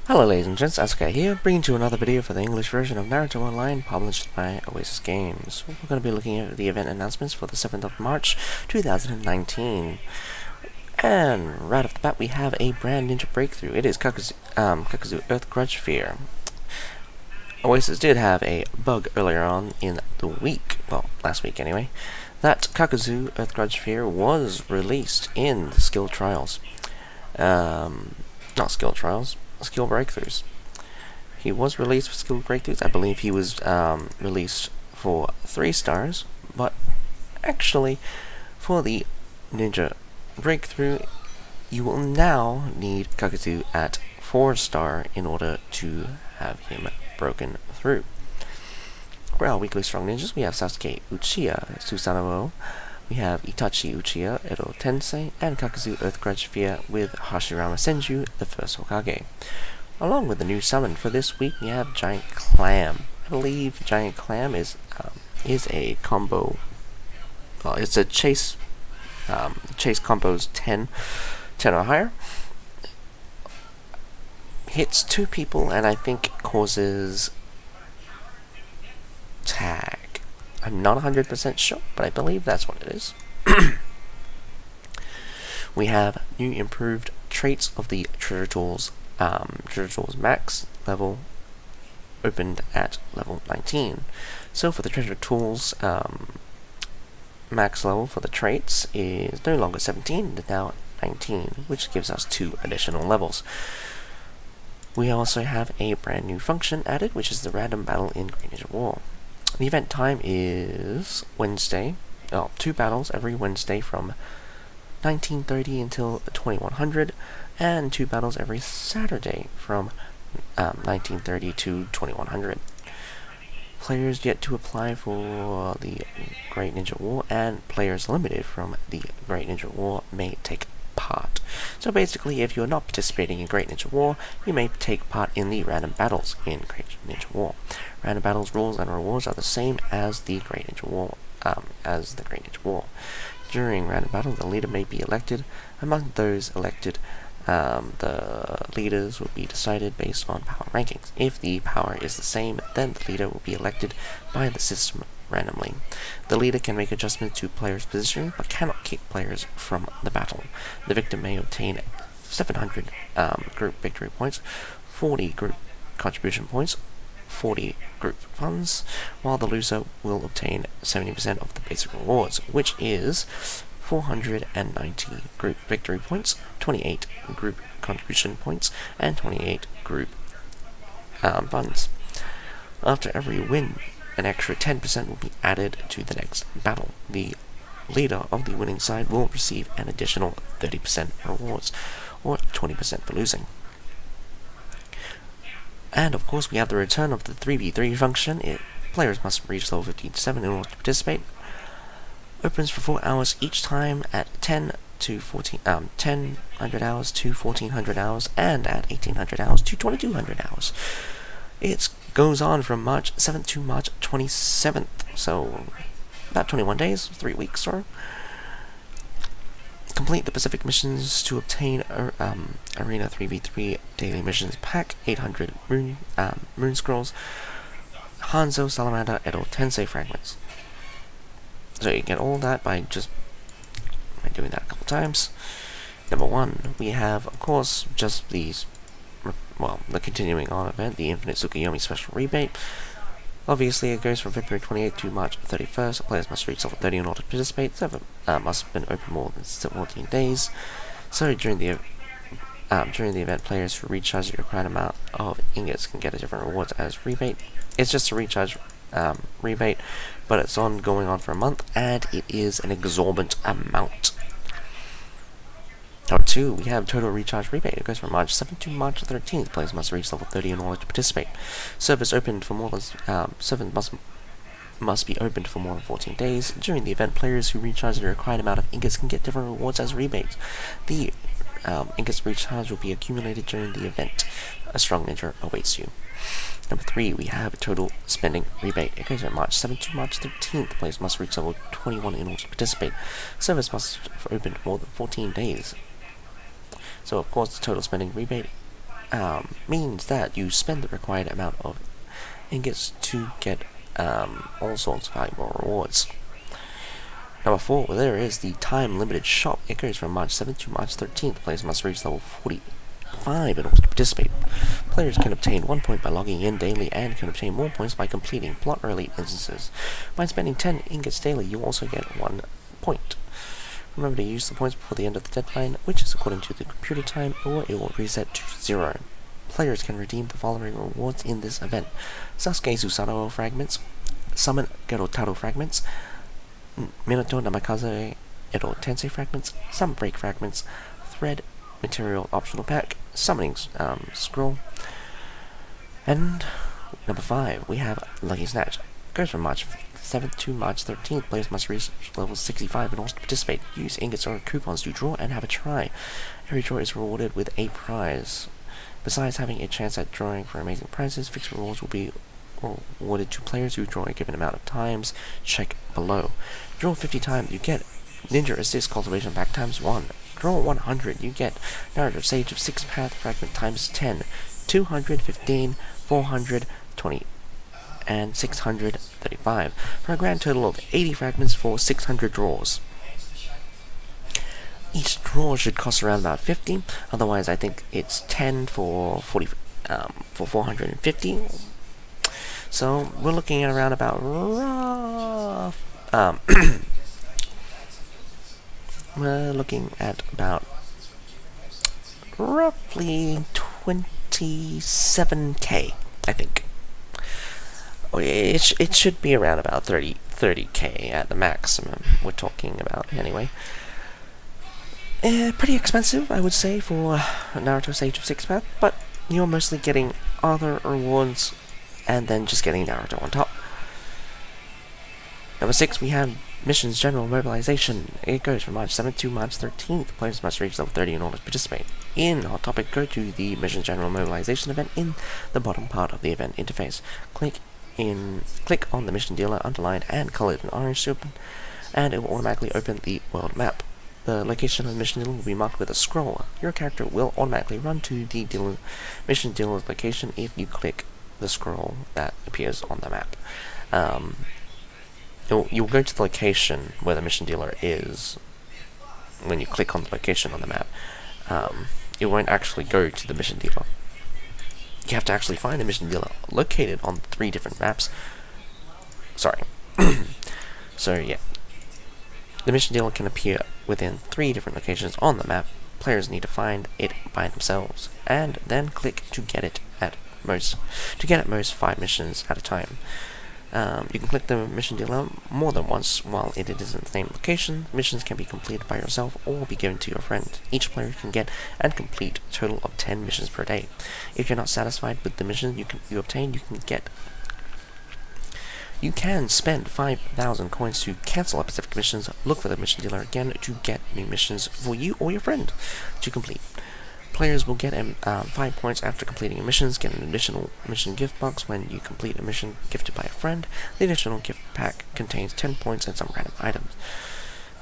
Hello ladies and gents, Asuka here, bringing you another video for the English version of Naruto Online, published by Oasis Games. We're going to be looking at the event announcements for the 7th of March, 2019. And right off the bat we have a brand ninja breakthrough. It is Kakuzu Earth Grudge Fear. Oasis did have a bug earlier on in the week, well, last week anyway, that Kakuzu Earth Grudge Fear was released in the skill trials. Not skill trials. Skill breakthroughs. He was released for skill breakthroughs. I believe he was released for 3 stars, but actually, for the ninja breakthrough, you will now need Kakuzu at 4-star in order to have him broken through. For our weekly strong ninjas, we have Sasuke Uchiha Susanoo, we have Itachi Uchiha Edo Tensei, and Kakuzu Earth Grudge Fear with Hashirama Senju, the first Hokage. Along with the new summon for this week, we have Giant Clam. I believe Giant Clam is a combo. Well, it's a chase combos 10 or higher. Hits 2 people and I think causes tag. I'm not 100% sure, but I believe that's what it is. We have new improved traits of the Treasure Tools max level opened at level 19. So for the Treasure Tools max level for the traits is no longer 17, but now 19, which gives us 2 additional levels. We also have a brand new function added, which is the random battle in Great Ninja War. The event time is Wednesday. 2 battles every Wednesday from 1930 until 2100, and 2 battles every Saturday from 1930 to 2100. Players yet to apply for the Great Ninja War and players limited from the Great Ninja War may take part. So basically, if you're not participating in Great Ninja War, you may take part in the random battles in Great Ninja War. Random battles rules and rewards are the same as the Great Ninja War. During random battle, the leader may be elected. Among those elected, the leaders will be decided based on power rankings. If the power is the same, then the leader will be elected by the system randomly. The leader can make adjustments to players' position, but cannot kick players from the battle. The victor may obtain 700 group victory points, 40 group contribution points, 40 group funds, while the loser will obtain 70% of the basic rewards, which is 490 group victory points, 28 group contribution points, and 28 group funds. After every win, an extra 10% will be added to the next battle. The leader of the winning side will receive an additional 30% rewards, or 20% for losing. And of course, we have the return of the 3v3 function. Players must reach level 57 in order to participate. Opens for 4 hours each time at 1000 hours to 1400 hours, and at 1800 hours to 2200 hours. It goes on from March 7th to March 27th, so about 21 days, 3 weeks or. Complete the Pacific missions to obtain Arena 3v3 daily missions pack, 800 rune scrolls, Hanzo Salamander Edo Tensei fragments. So you get all that by doing that a couple times. Number 1, we have, of course, just these, the continuing on event, the Infinite Tsukuyomi Special Rebate. Obviously, it goes from February 28th to March 31st. Players must reach level 30 in order to participate. Server must have been open more than 14 days. So during the event, players who recharge the required amount of ingots can get a different rewards as rebate. It's just a recharge rebate, but it's going on for a month, and it is an exorbitant amount. Number 2, we have total recharge rebate. It goes from March 7th to March 13th. Players must reach level 30 in order to participate. Servers opened for more than must be opened for more than 14 days. During the event, players who recharge the required amount of ingots can get different rewards as rebates. The ingots recharge will be accumulated during the event. A strong ninja awaits you. Number 3, we have total spending rebate. It goes from March 7th to March 13th. Players must reach level 21 in order to participate. Servers must have opened for more than 14 days. So of course the total spending rebate means that you spend the required amount of ingots to get all sorts of valuable rewards. Number 4, there is the time-limited shop. It goes from March 7th to March 13th. Players must reach level 45 in order to participate. Players can obtain 1 point by logging in daily and can obtain more points by completing plot or elite instances. By spending 10 ingots daily, you also get 1 point. Remember to use the points before the end of the deadline, which is according to the computer time, or it will reset to 0. Players can redeem the following rewards in this event: Sasuke Susanoo fragments, Summon Gerotaro fragments, Minato Namikaze Edo Tensei fragments, Some Break fragments, Thread Material Optional Pack, Summoning Scroll, and number 5, we have Lucky Snatch. Goes from March 7th to March 13th. Players must reach level 65 in order to participate. Use ingots or coupons to draw and have a try. Every draw is rewarded with a prize. Besides having a chance at drawing for amazing prizes, fixed rewards will be awarded to players who draw a given amount of times. Check below. Draw 50 times, you get Ninja Assist Cultivation Pack times 1. Draw 100, you get Narrative Sage of 6 Path Fragment times 10, 215, 420, and 635, for a grand total of 80 fragments for 600 draws. Each draw should cost around about 50, otherwise I think it's 10 for 450. So we're looking at around about we're looking at about roughly 27k, I think. It should be around about 30k at the maximum we're talking about anyway. Pretty expensive, I would say, for Naruto Sage of 6 Path, but you're mostly getting other rewards and then just getting Naruto on top. Number 6, we have Missions General Mobilization. It goes from March 7th to March 13th. Players must reach level 30 in order to participate. In Hot Topic, go to the Missions General Mobilization event in the bottom part of the event interface. Click on the mission dealer underlined and colored in orange to open, and it will automatically open the world map. The location of the mission dealer will be marked with a scroll. Your character will automatically run to the mission dealer's location if you click the scroll that appears on the map. You'll go to the location where the mission dealer is when you click on the location on the map. It won't actually go to the mission dealer. You have to actually find the mission dealer located on 3 different maps. Sorry. So yeah, the mission dealer can appear within 3 different locations on the map. Players need to find it by themselves and then click to get it at most 5 missions at a time. You can click the mission dealer more than once while it is in the same location. Missions can be completed by yourself or be given to your friend. Each player can get and complete a total of 10 missions per day. If you're not satisfied with the mission you obtain, you can spend 5,000 coins to cancel specific missions. Look for the mission dealer again to get new missions for you or your friend to complete. Players will get 5 points after completing missions, get an additional mission gift box when you complete a mission gifted by a friend. The additional gift pack contains 10 points and some random items.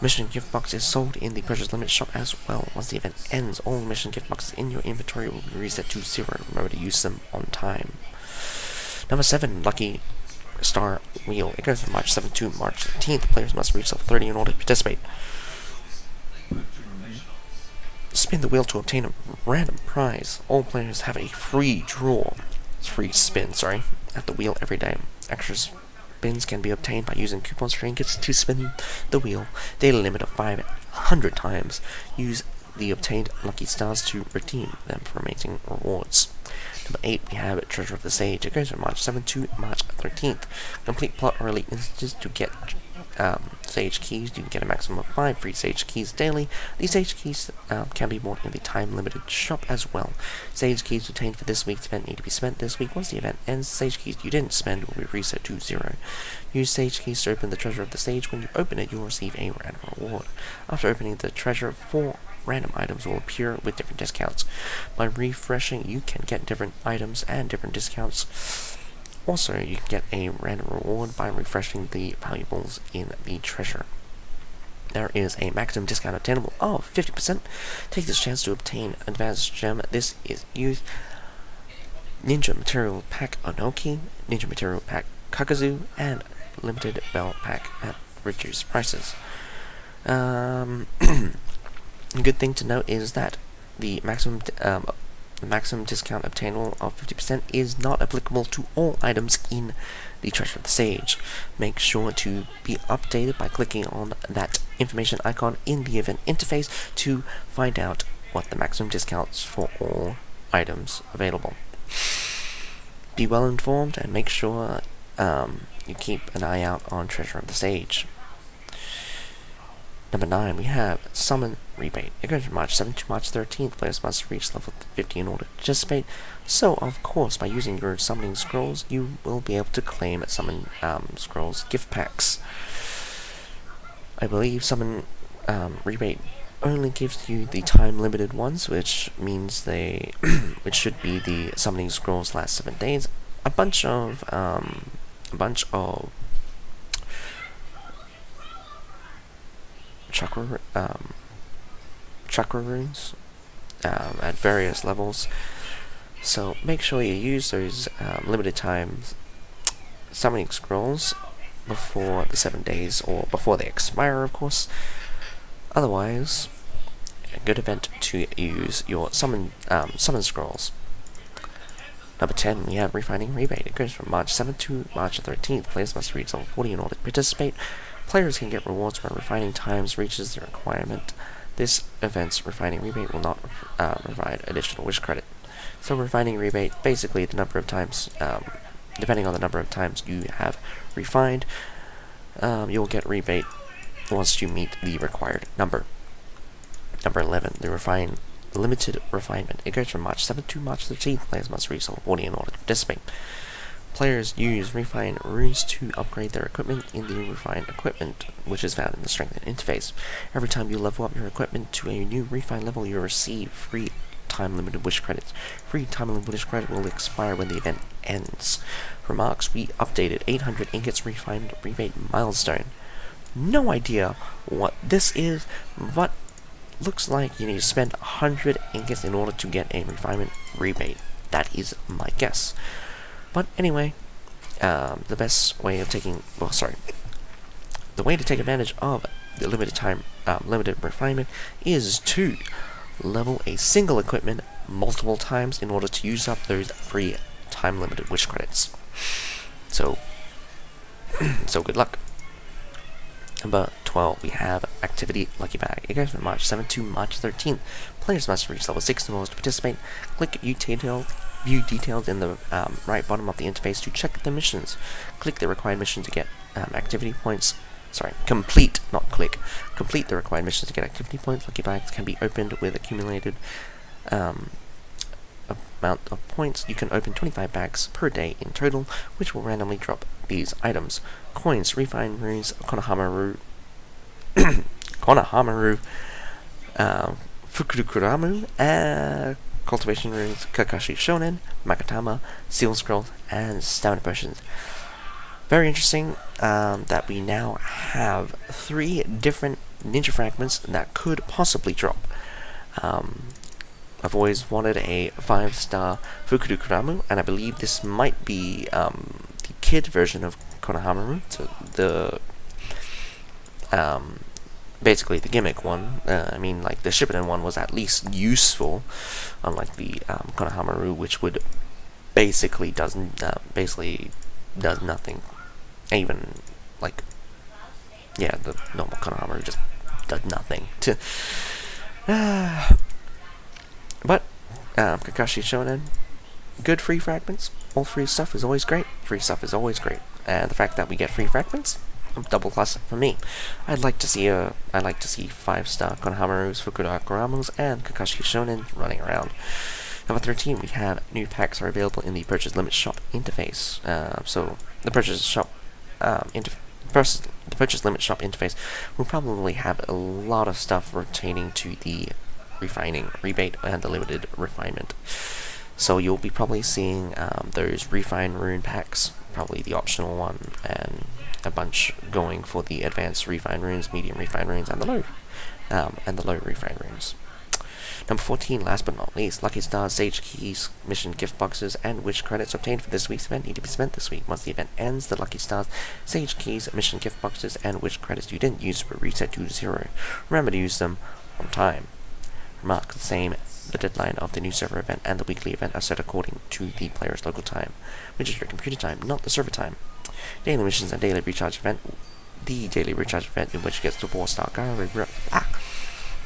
Mission gift box is sold in the purchase limit shop as well. Once the event ends, all mission gift boxes in your inventory will be reset to 0. Remember to use them on time. Number 7, Lucky Star Wheel. It goes from March 7th to March 13th. Players must reach level 30 in order to participate. Spin the wheel to obtain a random prize. All players have a free spin, at the wheel every day. Extra spins can be obtained by using coupons or ingots to spin the wheel. Daily limit of 500 times. Use the obtained lucky stars to redeem them for amazing rewards. Number 8, we have Treasure of the Sage. It goes from March 7th to March 13th. Complete plot or elite instances to get Sage keys. You can get a maximum of 5 free Sage keys daily. These Sage keys can be bought in the time-limited shop as well. Sage keys obtained for this week's event need to be spent this week. Once the event ends, Sage keys you didn't spend will be reset to 0. Use Sage keys to open the Treasure of the Sage. When you open it, you'll receive a random reward. After opening the treasure, 4 random items will appear with different discounts. By refreshing, you can get different items and different discounts. Also, you can get a random reward by refreshing the valuables in the treasure. There is a maximum discount obtainable of 50%. Take this chance to obtain Advanced Gem. This is used Ninja Material Pack Onoki, Ninja Material Pack Kakazu, and Limited Bell Pack at reduced prices. A good thing to note is that the maximum discount obtainable of 50% is not applicable to all items in the Treasure of the Sage. Make sure to be updated by clicking on that information icon in the event interface to find out what the maximum discounts for all items available. Be well informed and make sure you keep an eye out on Treasure of the Sage. Number 9, we have Summon Rebate. It goes from March 7th to March 13th. Players must reach level 50 in order to participate. So, of course, by using your summoning scrolls, you will be able to claim Summon Scrolls gift packs. I believe Summon Rebate only gives you the time-limited ones, which means which should be the Summoning Scrolls last 7 days. A bunch of chakra runes at various levels. So make sure you use those limited time summoning scrolls before the 7 days, or before they expire, of course. Otherwise, a good event to use your summon scrolls. Number 10, we have Refining Rebate. It goes from March 7th to March 13th. Players must reach level 40 in order to participate. Players can get rewards when refining times reaches the requirement. This event's Refining Rebate will not provide additional wish credit. So Refining Rebate, basically the number of times, depending on the number of times you have refined, you'll get rebate once you meet the required number. Number 11, the Limited Refinement. It goes from March 7th to March 13th. Players must reach level 40 in order to participate. Players use Refine runes to upgrade their equipment in the Refine equipment, which is found in the Strengthened interface. Every time you level up your equipment to a new Refine level, you receive free time-limited wish credits. Free time-limited wish credit will expire when the event ends. Remarks, we updated 800 ingots refined rebate milestone. No idea what this is, but looks like you need to spend 100 ingots in order to get a refinement rebate. That is my guess. But anyway, the best way of the way to take advantage of the limited refinement is to level a single equipment multiple times in order to use up those free time-limited wish credits. So good luck. Number 12, we have Activity Lucky Bag. It goes from March 7th to March 13th. Players must reach level 6 in order to participate. Click View details in the right bottom of the interface to check the missions. Click the required mission to get activity points. Complete, not click. Complete the required missions to get activity points. Lucky bags can be opened with accumulated amount of points. You can open 25 bags per day in total, which will randomly drop these items: coins, refined runes, Konohamaru, Fukudukuramu, cultivation runes, Kakashi Shonen, Makatama, seal scrolls, and stamina potions. Very interesting that we now have 3 different ninja fragments that could possibly drop. I've always wanted a 5-star Fukudukuramu, and I believe this might be the kid version of Konohamaru, so basically the gimmick one. I mean, like, the Shippuden one was at least useful, unlike the Konohamaru, which would basically does nothing. Even, like, yeah, the normal Konohamaru just does nothing. But Kakashi Shonen, good free fragments. All free stuff is always great. Free stuff is always great, and the fact that we get free fragments, double plus for me. I'd like to see 5-star Konohamaru's, Fukudakuramus, and Kakashi Shonen running around. Number 13, we have new packs are available in the Purchase Limit Shop interface. So the Purchase Limit Shop interface will probably have a lot of stuff pertaining to the Refining Rebate and the Limited Refinement. So you'll be probably seeing those Refine Rune packs, probably the optional one, and a bunch going for the Advanced Refine Runes, Medium Refine Runes, and the Low Refine Runes. Number 14, last but not least, Lucky Stars, Sage Keys, Mission Gift Boxes, and which credits obtained for this week's event need to be spent this week. Once the event ends, the Lucky Stars, Sage Keys, Mission Gift Boxes, and which credits you didn't use will reset to 0. Remember to use them on time. Remark the same. The deadline of the new server event and the weekly event are set according to the player's local time, which is your computer time, not the server time. Daily missions and daily recharge event. The daily recharge event, in which gets to 4-star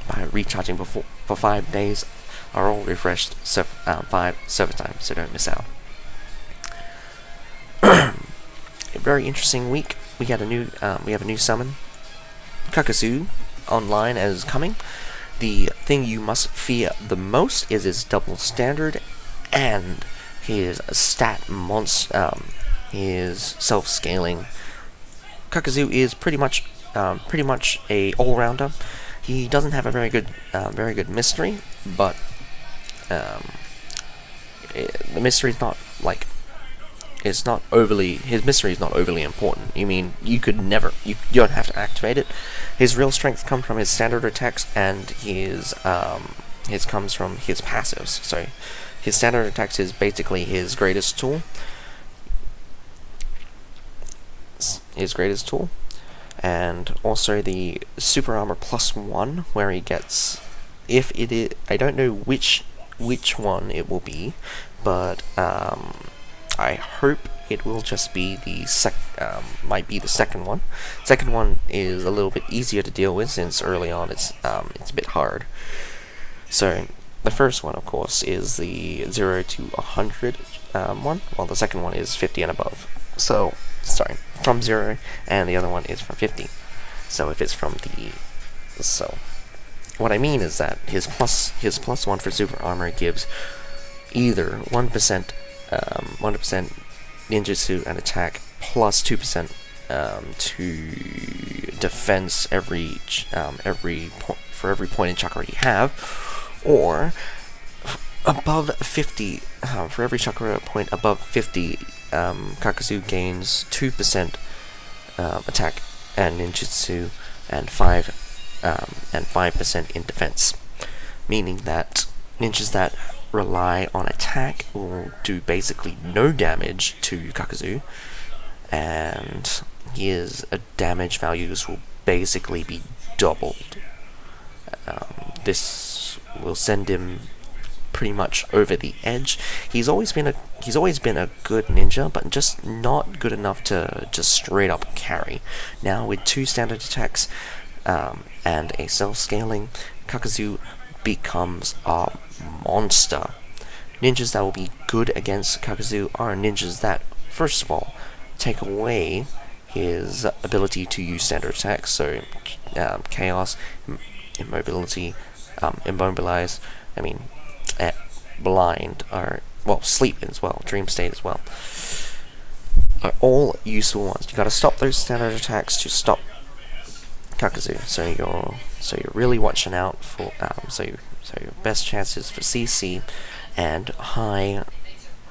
by recharging for 5 days, are all refreshed 5 server times, so don't miss out. A very interesting week. We have a new summon. Kakazu Online is coming. The thing you must fear the most is his double standard and his his self-scaling. Kakazu is pretty much a all-rounder. He doesn't have a very good mystery, but the mystery is not like his mystery is not overly important. You don't have to activate it. His real strength comes from his standard attacks, and his comes from his passives. So his standard attacks is basically his greatest tool. And also the super armor +1, where he gets, if it is, I don't know which one it will be, but I hope it will just be the might be the second one. Second one is a little bit easier to deal with, since early on it's a bit hard. So the first one, of course, is the 0 to 100 one, while the second one is 50 and above. So, sorry, from 0, and the other one is from 50. So if it's from what I mean is that his +1 for super armor gives either 1% ninjutsu and attack, plus 2% to defense for every point in chakra you have, or above 50 for every chakra point above 50, Kakazu gains 2% attack and ninjutsu and 5% in defense, meaning that ninjas that rely on attack will do basically no damage to Kakazu, and his damage values will basically be doubled. This will send him pretty much over the edge. He's always been a good ninja, but just not good enough to just straight up carry. Now with 2 standard attacks and a self-scaling, Kakazu becomes a monster. Ninjas that will be good against Kakazu are ninjas that, first of all, take away his ability to use standard attacks, so chaos, immobility, immobilize, blind, or, well, sleep as well, dream state as well, are all useful ones. You gotta stop those standard attacks to stop Kakazu, so you're really watching out for, so your best chances for CC and high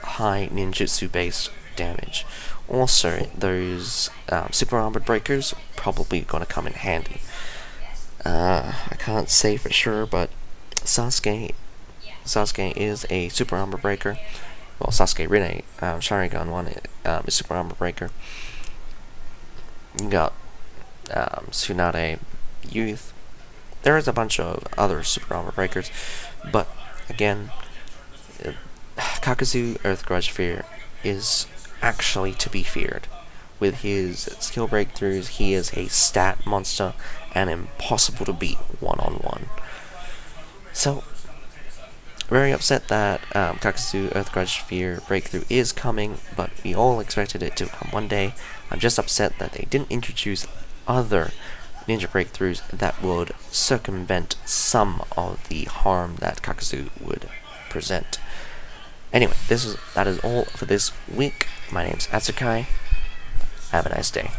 ninjutsu based damage. Also, those super armored breakers probably gonna come in handy. I can't say for sure, but Sasuke is a super armor breaker. Well, Sasuke Rin, Sharingan one is super armor breaker. You got Tsunade Youth. There is a bunch of other super armor breakers, but again, Kakazu Earth Grudge Fear is actually to be feared. With his skill breakthroughs, he is a stat monster and impossible to beat one-on-one. So, very upset that Kakazu Earth Grudge Fear breakthrough is coming, but we all expected it to come one day. I'm just upset that they didn't introduce other ninja breakthroughs that would circumvent some of the harm that Kakazu would present. Anyway, that is all for this week. My name's Atsukai. Have a nice day.